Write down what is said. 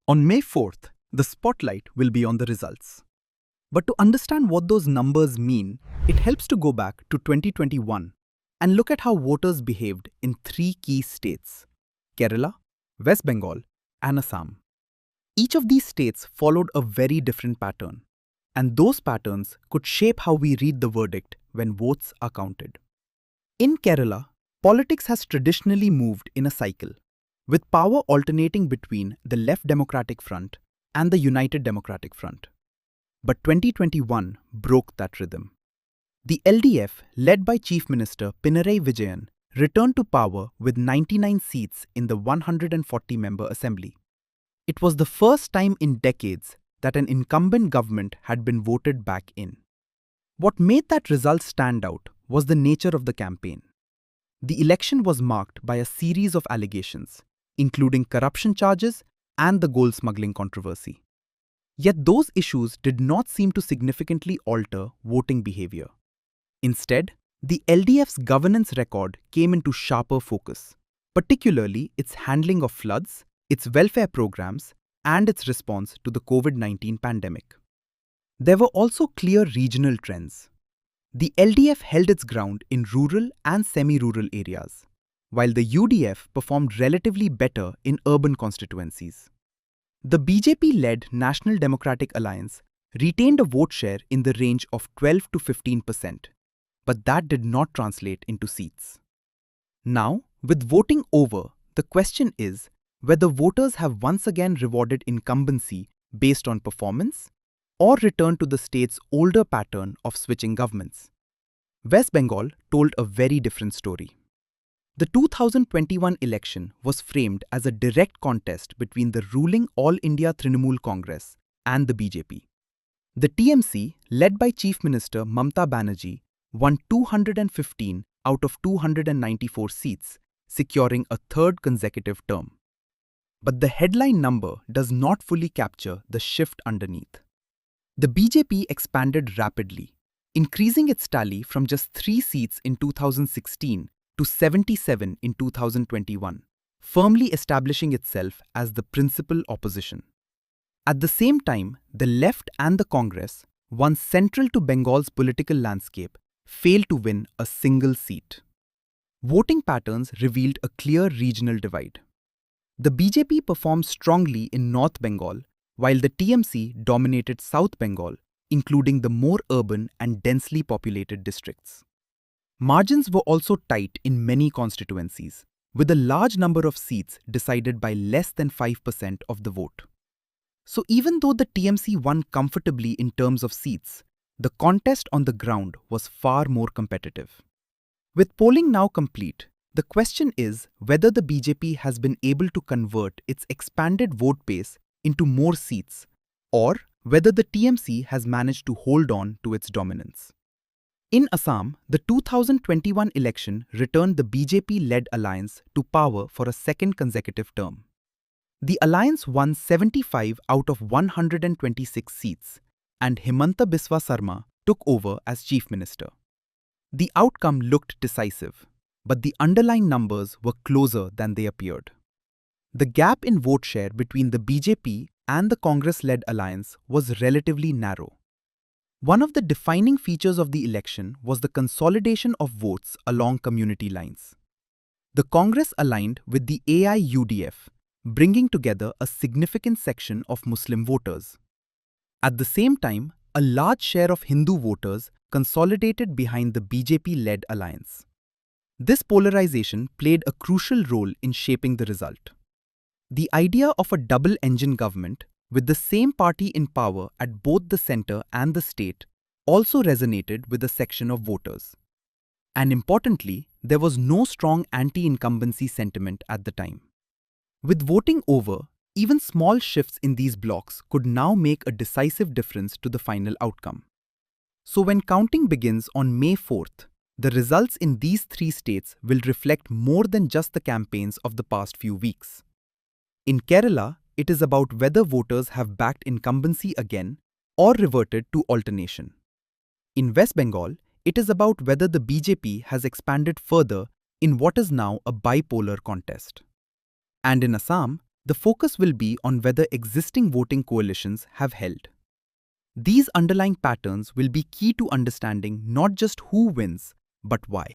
On May 4th, the spotlight will be on the results. But to understand what those numbers mean, it helps to go back to 2021 and look at how voters behaved in three key states: Kerala, West Bengal, and Assam. Each of these states followed a very different pattern, and those patterns could shape how we read the verdict when votes are counted. In Kerala, politics has traditionally moved in a cycle, with power alternating between the Left Democratic Front and the United Democratic Front. But 2021 broke that rhythm. The LDF, led by Chief Minister Pinarayi Vijayan, returned to power with 99 seats in the 140-member assembly. It was the first time in decades that an incumbent government had been voted back in. What made that result stand out was the nature of the campaign. The election was marked by a series of allegations, including corruption charges and the gold smuggling controversy. Yet those issues did not seem to significantly alter voting behavior. Instead, the LDF's governance record came into sharper focus, particularly its handling of floods, its welfare programs, and its response to the COVID-19 pandemic. There were also clear regional trends. The LDF held its ground in rural and semi-rural areas, while the UDF performed relatively better in urban constituencies. The BJP-led National Democratic Alliance retained a vote share in the range of 12 to 15%, but that did not translate into seats. Now, with voting over, the question is whether voters have once again rewarded incumbency based on performance or returned to the state's older pattern of switching governments. West Bengal told a very different story. The 2021 election was framed as a direct contest between the ruling All India Trinamool Congress and the BJP. The TMC, led by Chief Minister Mamata Banerjee, won 215 out of 294 seats, securing a third consecutive term. But the headline number does not fully capture the shift underneath. The BJP expanded rapidly, increasing its tally from just 3 seats in 2016 to 77 in 2021, firmly establishing itself as the principal opposition. At the same time, the left and the Congress, once central to Bengal's political landscape, failed to win a single seat. Voting patterns revealed a clear regional divide. The BJP performed strongly in North Bengal, while the TMC dominated South Bengal, including the more urban and densely populated districts. Margins were also tight in many constituencies, with a large number of seats decided by less than 5% of the vote. So even though the TMC won comfortably in terms of seats, the contest on the ground was far more competitive. With polling now complete, the question is whether the BJP has been able to convert its expanded vote base into more seats, or whether the TMC has managed to hold on to its dominance. In Assam, the 2021 election returned the BJP-led alliance to power for a second consecutive term. The alliance won 75 out of 126 seats, and Himanta Biswa Sarma took over as Chief Minister. The outcome looked decisive, but the underlying numbers were closer than they appeared. The gap in vote share between the BJP and the Congress-led alliance was relatively narrow. One of the defining features of the election was the consolidation of votes along community lines. The Congress aligned with the AIUDF, bringing together a significant section of Muslim voters. At the same time, a large share of Hindu voters consolidated behind the BJP-led alliance. This polarization played a crucial role in shaping the result. The idea of a double-engine government, with the same party in power at both the centre and the state, also resonated with a section of voters. And importantly, there was no strong anti-incumbency sentiment at the time. With voting over, even small shifts in these blocks could now make a decisive difference to the final outcome. So when counting begins on May 4th, the results in these 3 states will reflect more than just the campaigns of the past few weeks. In Kerala, it is about whether voters have backed incumbency again or reverted to alternation. In West Bengal, it is about whether the BJP has expanded further in what is now a bipolar contest. And in Assam, The focus will be on whether existing voting coalitions have held. These underlying patterns will be key to understanding not just who wins, but why.